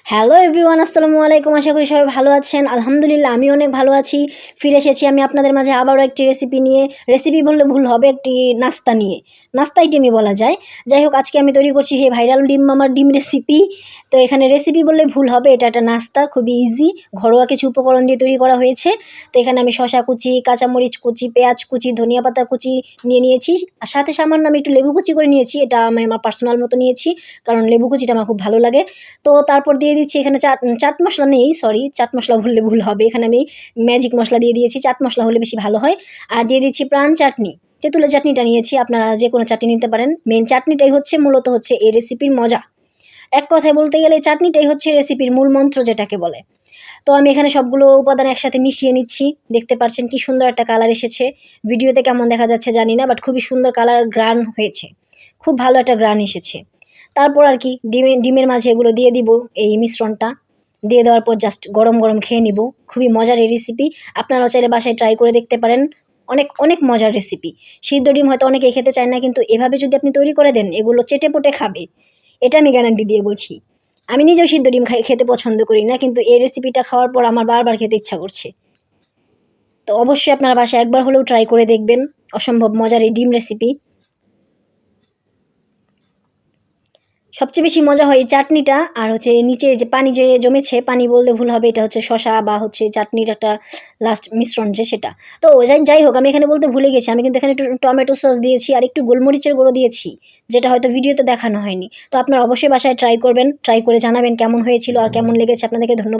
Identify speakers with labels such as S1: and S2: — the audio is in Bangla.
S1: হ্যালো এভরিওয়ান, আসসালামু আলাইকুম। আশা করি সবাই ভালো আছেন। আলহামদুলিল্লাহ আমি অনেক ভালো আছি। ফিরে এসেছি আমি আপনাদের মাঝে আবারও একটি রেসিপি নিয়ে। রেসিপি বললে ভুল হবে, একটি নাস্তা নিয়ে, নাস্তা আইটেমই বলা যায়। যাই হোক, আজকে আমি তৈরি করছি সেই ভাইরাল ডিম মামার ডিম রেসিপি। তো এখানে রেসিপি বললে ভুল হবে, এটা একটা নাস্তা, খুবই ইজি, ঘরোয়া কিছু উপকরণ দিয়ে তৈরি করা হয়েছে। তো এখানে আমি শসা কুচি, কাঁচামরিচ কুচি, পেঁয়াজ কুচি, ধনিয়া পাতা কুচি নিয়েছি। আর সাথে সামান্য আমি একটু লেবু কুচি করে নিয়েছি। এটা আমি আমার পার্সোনাল মতো নিয়েছি, কারণ লেবু কুচিটা আমার খুব ভালো লাগে। তো তারপর দিয়ে দিচ্ছি এখানে চাট মশলা নেই, সরি, চাট মশলা বললে ভুল হবে। এখানে আমি ম্যাজিক মশলা দিয়ে দিয়েছি, চাট মশলা হলে বেশি ভালো হয়। আর দিয়ে দিচ্ছি প্রাণ চাটনি, তেঁতুলের চাটনিটা নিয়েছি, আপনারা যে কোনো চাটনি নিতে পারেন। মেন চাটনিটাই হচ্ছে মূলত হচ্ছে এই রেসিপির মজা। এক কথায় বলতে গেলে চাটনিটাই হচ্ছে রেসিপির মূল মন্ত্র যেটাকে বলে। তো আমি এখানে সবগুলো উপাদান একসাথে মিশিয়ে নিচ্ছি। দেখতে পাচ্ছেন কি সুন্দর একটা কালার এসেছে। ভিডিওতে কেমন দেখা যাচ্ছে জানি না, বাট খুবই সুন্দর কালার, গ্রান হয়েছে, খুব ভালো একটা গ্রান এসেছে। তারপর আর কি ডিমের মাঝে এগুলো দিয়ে দিব, এই মিশ্রণটা দিয়ে দেওয়ার পর জাস্ট গরম গরম খেয়ে নিব। খুবই মজার এই রেসিপি, আপনারাও চাইলে বাসায় ট্রাই করে দেখতে পারেন। অনেক অনেক মজার রেসিপি। সিদ্ধ ডিম হয়তো অনেকেই খেতে চায় না, কিন্তু এভাবে যদি আপনি তৈরি করে দেন, এগুলো চেটে পুটে খাবে, এটা আমি গ্যারান্টি দিয়ে বলছি। আমি নিজেও সিদ্ধ ডিম খেতে পছন্দ করি না, কিন্তু এই রেসিপিটা খাওয়ার পর আমার বারবার খেতে ইচ্ছা করছে। তো অবশ্যই আপনারা বাসায় একবার হলেও ট্রাই করে দেখবেন অসম্ভব মজার এই ডিম রেসিপি। সবচেয়ে বেশি মজা হয় এই চাটনিটা, আর হচ্ছে নিচে যে পানি যে জমেছে, পানি বললে ভুল হবে, এটা হচ্ছে শসা বা হচ্ছে চাটনির একটা লাস্ট মিশ্রণ যে সেটা। তো যাই হোক, আমি এখানে বলতে ভুলে গেছি, আমি কিন্তু এখানে একটু টমেটো সস দিয়েছি আর একটু গোলমরিচের গুঁড়ো দিয়েছি, যেটা হয়তো ভিডিওতে দেখানো হয়নি। তো আপনারা অবশ্যই বাসায় ট্রাই করবেন, ট্রাই করে জানাবেন কেমন হয়েছিল আর কেমন লেগেছে। আপনাদেরকে ধন্যবাদ।